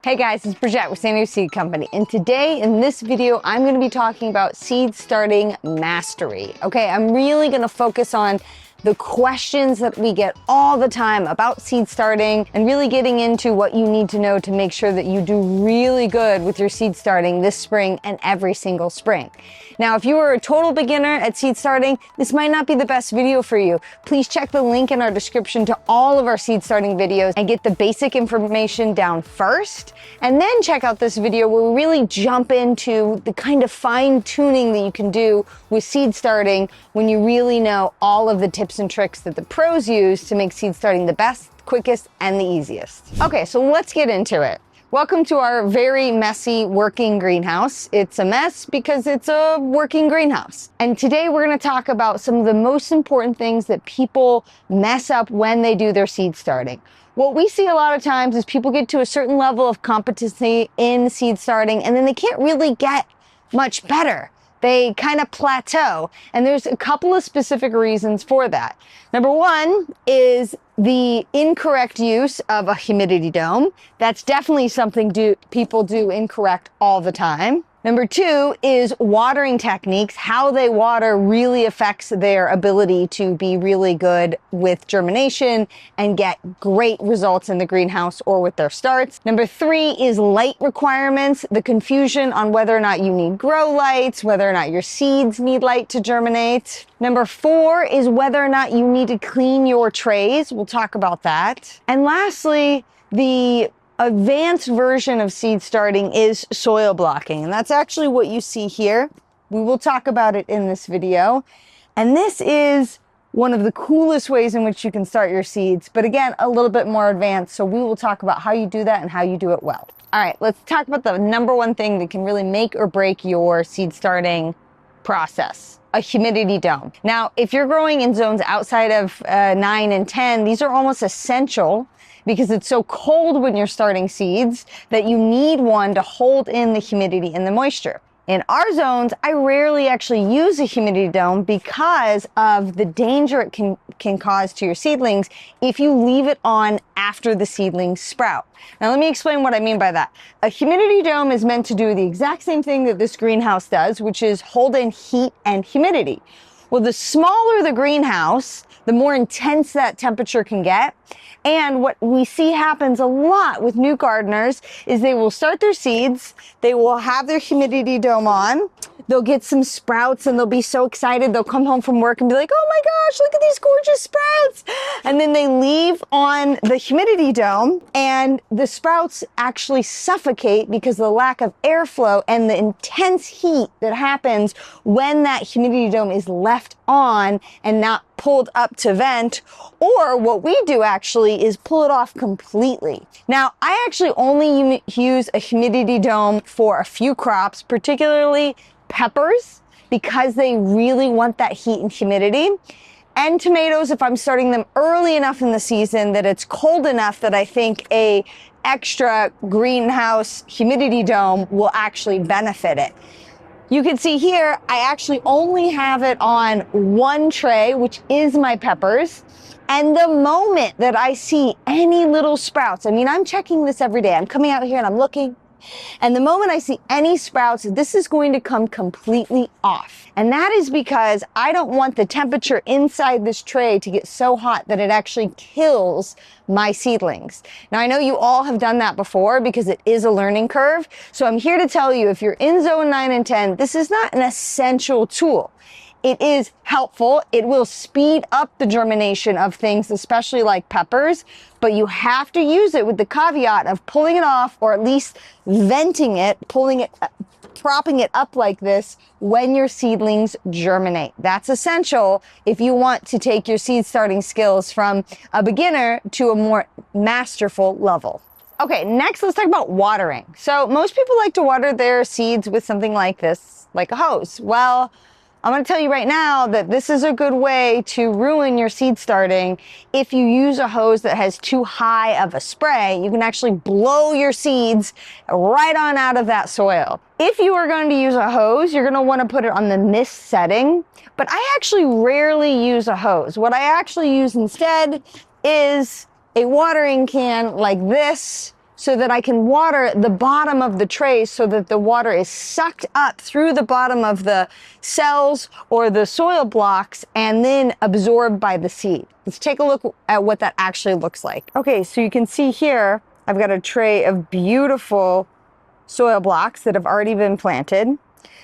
Hey guys, it's Bridget with San Diego Seed Company, and today in this video I'm going to be talking about seed starting mastery. Okay, I'm really going to focus on the questions that we get all the time about seed starting and really getting into what you need to know to make sure that you do really good with your seed starting this spring and every single spring. Now, if you are a total beginner at seed starting, this might not be the best video for you. Please check the link in our description to all of our seed starting videos and get the basic information down first, and then check out this video where we really jump into the kind of fine tuning that you can do with seed starting when you really know all of the tips and tricks that the pros use to make seed starting the best, quickest, and the easiest. Okay, so let's get into it. Welcome to our very messy working greenhouse. It's a mess because it's a working greenhouse. And today we're going to talk about some of the most important things that people mess up when they do their seed starting. What we see a lot of times is people get to a certain level of competency in seed starting and then they can't really get much better. They kind of plateau, and there's a couple of specific reasons for that. Number one is the incorrect use of a humidity dome. That's definitely something people do incorrect all the time. Number two is watering techniques. How they water really affects their ability to be really good with germination and get great results in the greenhouse or with their starts. Number three is light requirements, the confusion on whether or not you need grow lights, whether or not your seeds need light to germinate. Number four is whether or not you need to clean your trays. We'll talk about that. And lastly, the advanced version of seed starting is soil blocking, and that's actually what you see here. We will talk about it in this video, and this is one of the coolest ways in which you can start your seeds, but again, a little bit more advanced, so we will talk about how you do that and how you do it well. All right, let's talk about the number one thing that can really make or break your seed starting process: a humidity dome. Now, if you're growing in zones outside of 9 and 10, these are almost essential because it's so cold when you're starting seeds that you need one to hold in the humidity and the moisture. In our zones, I rarely actually use a humidity dome because of the danger it can cause to your seedlings if you leave it on after the seedlings sprout. Now, let me explain what I mean by that. A humidity dome is meant to do the exact same thing that this greenhouse does, which is hold in heat and humidity. Well, the smaller the greenhouse, the more intense that temperature can get. And what we see happens a lot with new gardeners is they will start their seeds, they will have their humidity dome on, they'll get some sprouts and they'll be so excited. They'll come home from work and be like, oh my gosh, look at these gorgeous sprouts. And then they leave on the humidity dome and the sprouts actually suffocate because of the lack of airflow and the intense heat that happens when that humidity dome is left on and not pulled up to vent. Or what we do actually is pull it off completely. Now, I actually only use a humidity dome for a few crops, particularly peppers, because they really want that heat and humidity. And tomatoes, if I'm starting them early enough in the season that it's cold enough that I think a extra greenhouse humidity dome will actually benefit it. You can see here, I actually only have it on one tray, which is my peppers. And the moment that I see any little sprouts, I mean, I'm checking this every day. I'm coming out here and I'm looking. And the moment I see any sprouts, this is going to come completely off. And that is because I don't want the temperature inside this tray to get so hot that it actually kills my seedlings. Now, I know you all have done that before because it is a learning curve. So I'm here to tell you, if you're in zone 9 and 10, this is not an essential tool. It is helpful. It will speed up the germination of things, especially like peppers, but you have to use it with the caveat of pulling it off, or at least venting it, pulling it, propping it up like this when your seedlings germinate. That's essential if you want to take your seed starting skills from a beginner to a more masterful level. Okay, next let's talk about watering. So most people like to water their seeds with something like this, like a hose. Well, I'm going to tell you right now that this is a good way to ruin your seed starting. If you use a hose that has too high of a spray, you can actually blow your seeds right on out of that soil. If you are going to use a hose, you're going to want to put it on the mist setting, but I actually rarely use a hose. What I actually use instead is a watering can like this, so that I can water the bottom of the tray so that the water is sucked up through the bottom of the cells or the soil blocks and then absorbed by the seed. Let's take a look at what that actually looks like. Okay, so you can see here, I've got a tray of beautiful soil blocks that have already been planted.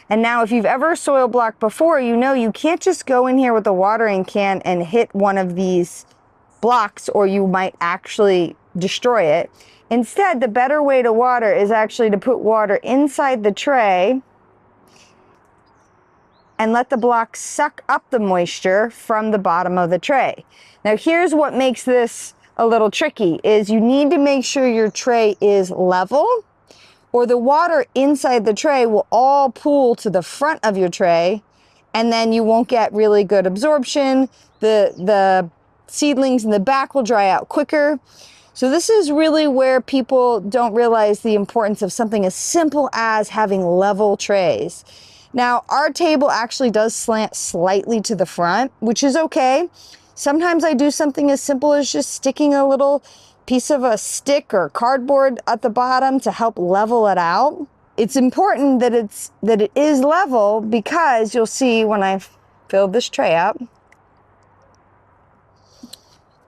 And now if you've ever soil blocked before, you know you can't just go in here with a watering can and hit one of these blocks or you might actually destroy it. Instead, the better way to water is actually to put water inside the tray and let the block suck up the moisture from the bottom of the tray. Now here's what makes this a little tricky, is you need to make sure your tray is level, or the water inside the tray will all pool to the front of your tray, and then you won't get really good absorption. The seedlings in the back will dry out quicker. So this is really where people don't realize the importance of something as simple as having level trays. Now, our table actually does slant slightly to the front, which is okay. Sometimes I do something as simple as just sticking a little piece of a stick or cardboard at the bottom to help level it out. It's important that it is level, because you'll see when I fill this tray up,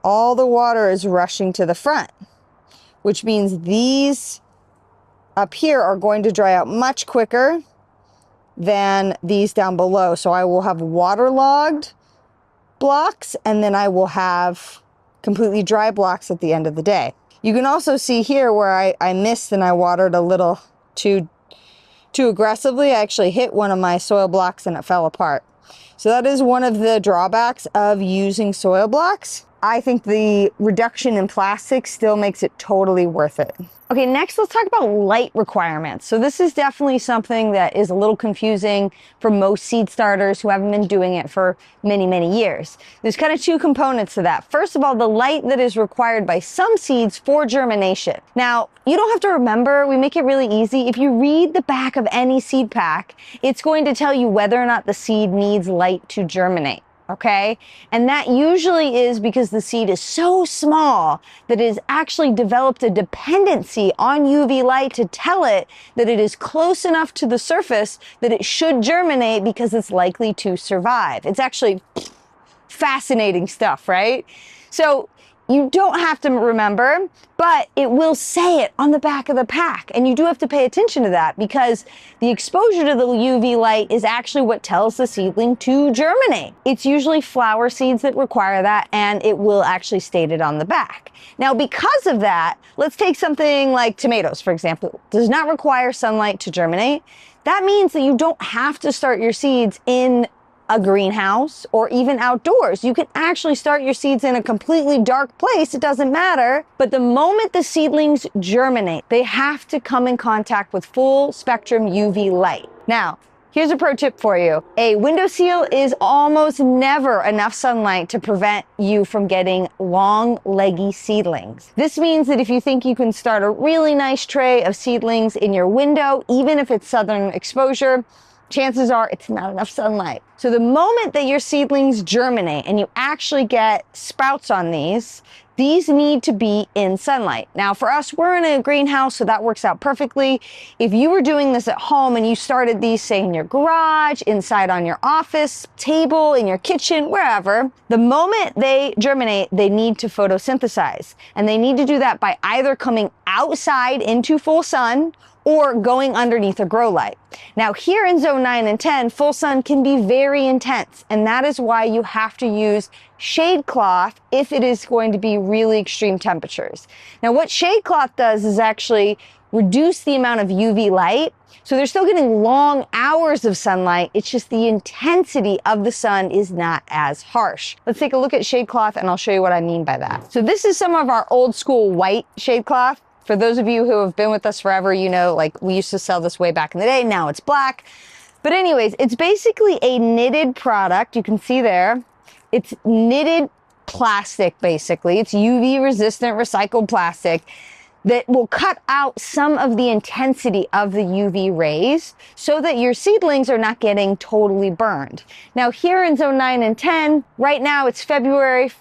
all the water is rushing to the front, which means these up here are going to dry out much quicker than these down below. So I will have waterlogged blocks, and then I will have completely dry blocks at the end of the day. You can also see here where I missed and I watered a little too aggressively. I actually hit one of my soil blocks and it fell apart. So that is one of the drawbacks of using soil blocks. I think the reduction in plastic still makes it totally worth it. Okay, next let's talk about light requirements. So this is definitely something that is a little confusing for most seed starters who haven't been doing it for many, many years. There's kind of two components to that. First of all, the light that is required by some seeds for germination. Now, you don't have to remember, we make it really easy. If you read the back of any seed pack, it's going to tell you whether or not the seed needs light to germinate. Okay? And that usually is because the seed is so small that it has actually developed a dependency on UV light to tell it that it is close enough to the surface that it should germinate because it's likely to survive. It's actually fascinating stuff, right? So you don't have to remember, but it will say it on the back of the pack. And you do have to pay attention to that because the exposure to the UV light is actually what tells the seedling to germinate. It's usually flower seeds that require that, and it will actually state it on the back. Now, because of that, let's take something like tomatoes, for example. It does not require sunlight to germinate. That means that you don't have to start your seeds in a greenhouse or even outdoors. You can actually start your seeds in a completely dark place. It doesn't matter. But the moment the seedlings germinate, they have to come in contact with full spectrum UV light. Now, here's a pro tip for you. A windowsill is almost never enough sunlight to prevent you from getting long, leggy seedlings. This means that if you think you can start a really nice tray of seedlings in your window, even if it's southern exposure, chances are it's not enough sunlight. So the moment that your seedlings germinate and you actually get sprouts on these need to be in sunlight. Now for us, we're in a greenhouse, so that works out perfectly. If you were doing this at home and you started these, say, in your garage, inside on your office table, in your kitchen, wherever, the moment they germinate, they need to photosynthesize. And they need to do that by either coming outside into full sun or going underneath a grow light. Now here in zone 9 and 10, full sun can be very intense, and that is why you have to use shade cloth if it is going to be really extreme temperatures. Now what shade cloth does is actually reduce the amount of UV light, so they're still getting long hours of sunlight, it's just the intensity of the sun is not as harsh. Let's take a look at shade cloth and I'll show you what I mean by that. So this is some of our old school white shade cloth. For those of you who have been with us forever, you know, like we used to sell this way back in the day, now it's black. But anyways, it's basically a knitted product. You can see there, it's knitted plastic basically. It's UV resistant recycled plastic that will cut out some of the intensity of the UV rays so that your seedlings are not getting totally burned. Now here in zone 9 and 10, right now it's February,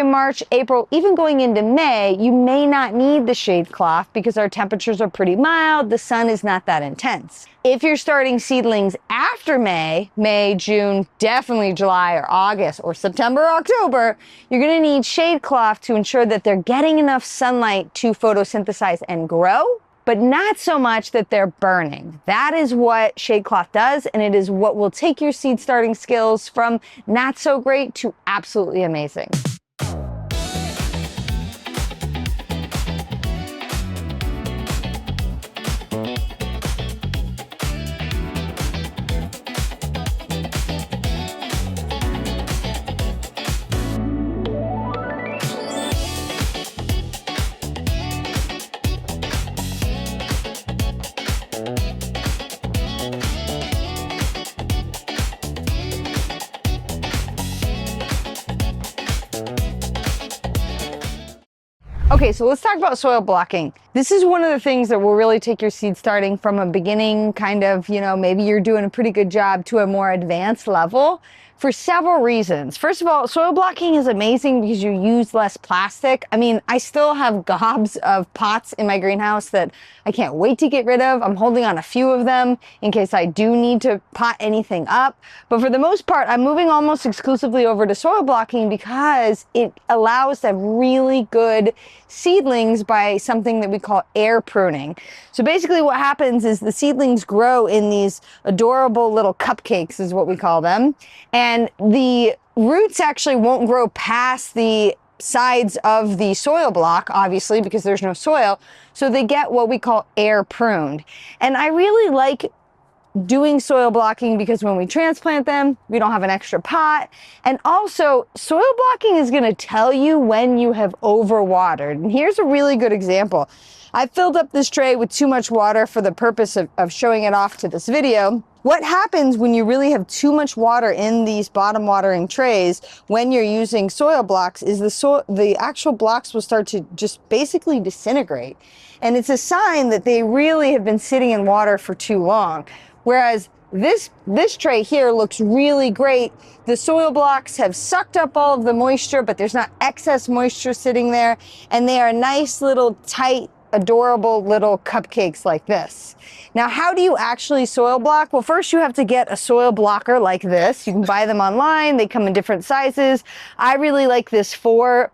March, April, even going into May, you may not need the shade cloth because our temperatures are pretty mild, the sun is not that intense. If you're starting seedlings after May, June, definitely July or August or September, October, you're gonna need shade cloth to ensure that they're getting enough sunlight to photosynthesize and grow, but not so much that they're burning. That is what shade cloth does, and it is what will take your seed starting skills from not so great to absolutely amazing. Okay, so let's talk about soil blocking. This is one of the things that will really take your seed starting from a beginning kind of, maybe you're doing a pretty good job to a more advanced level for several reasons. First of all, soil blocking is amazing because you use less plastic. I mean, I still have gobs of pots in my greenhouse that I can't wait to get rid of. I'm holding on a few of them in case I do need to pot anything up. But for the most part, I'm moving almost exclusively over to soil blocking because it allows to have really good seedlings by something that we call air pruning. So basically what happens is the seedlings grow in these adorable little cupcakes is what we call them. And the roots actually won't grow past the sides of the soil block, obviously, because there's no soil. So they get what we call air pruned. And I really like doing soil blocking because when we transplant them, we don't have an extra pot. And also, soil blocking is going to tell you when you have overwatered. And here's a really good example. I filled up this tray with too much water for the purpose of showing it off to this video. What happens when you really have too much water in these bottom watering trays when you're using soil blocks is the actual blocks will start to just basically disintegrate. And it's a sign that they really have been sitting in water for too long. Whereas this tray here looks really great. The soil blocks have sucked up all of the moisture, but there's not excess moisture sitting there. And they are nice little tight, adorable little cupcakes like this. Now, how do you actually soil block? Well, first you have to get a soil blocker like this. You can buy them online. They come in different sizes. I really like this four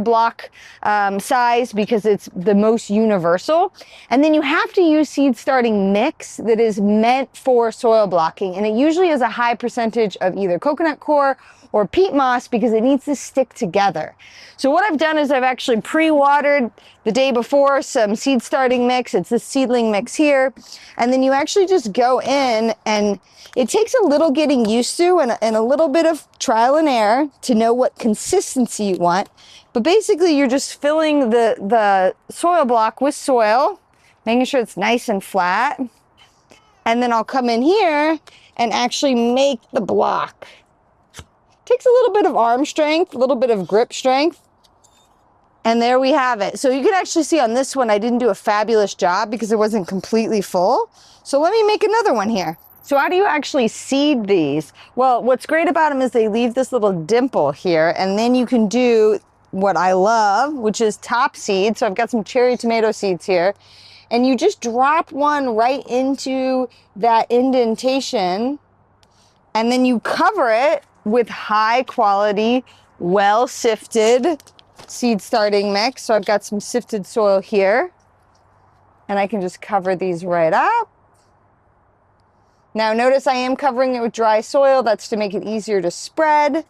block size because it's the most universal. And then you have to use seed starting mix that is meant for soil blocking. And it usually has a high percentage of either coconut coir or peat moss because it needs to stick together. So what I've done is I've actually pre-watered the day before some seed starting mix. It's the seedling mix here. And then you actually just go in, and it takes a little getting used to and a little bit of trial and error to know what consistency you want. But basically you're just filling the soil block with soil, making sure it's nice and flat. And then I'll come in here and actually make the block. Takes a little bit of arm strength, a little bit of grip strength. And there we have it. So you can actually see on this one, I didn't do a fabulous job because it wasn't completely full. So let me make another one here. So how do you actually seed these? Well, what's great about them is they leave this little dimple here, and then you can do what I love, which is top seed. So I've got some cherry tomato seeds here, and you just drop one right into that indentation, and then you cover it with high quality, well sifted seed starting mix. So I've got some sifted soil here, and I can just cover these right up. Now notice I am covering it with dry soil. That's to make it easier to spread.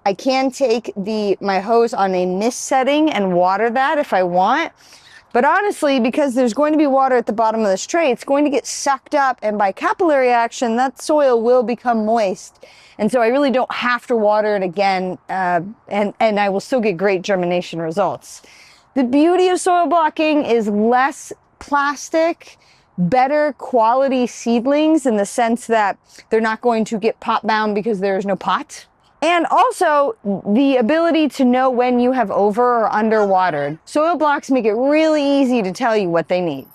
I can take my hose on a mist setting and water that if I want. But honestly, because there's going to be water at the bottom of this tray, it's going to get sucked up, and by capillary action, that soil will become moist. And so I really don't have to water it again, and I will still get great germination results. The beauty of soil blocking is less plastic, better quality seedlings in the sense that they're not going to get pot bound because there's no pot. And also the ability to know when you have over or underwatered. Soil blocks make it really easy to tell you what they need.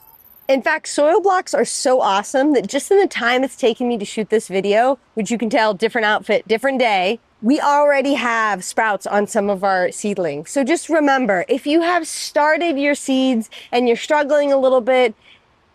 In fact, soil blocks are so awesome that just in the time it's taken me to shoot this video, which you can tell different outfit, different day, we already have sprouts on some of our seedlings. So just remember, if you have started your seeds and you're struggling a little bit,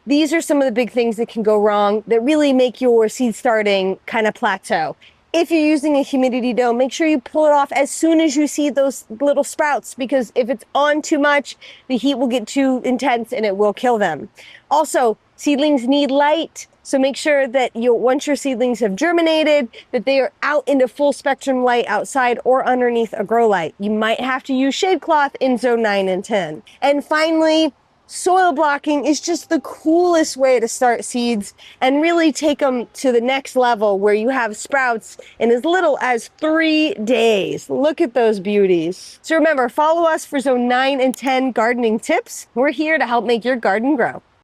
these are some of the big things that can go wrong that really make your seed starting kind of plateau. If you're using a humidity dome, make sure you pull it off as soon as you see those little sprouts, because if it's on too much, the heat will get too intense and it will kill them. Also, seedlings need light. So make sure that once your seedlings have germinated, that they are out into full spectrum light outside or underneath a grow light. You might have to use shade cloth in zone 9 and 10. And finally, soil blocking is just the coolest way to start seeds and really take them to the next level where you have sprouts in as little as 3 days. Look at those beauties. So remember, follow us for zone 9 and 10 gardening tips. We're here to help make your garden grow.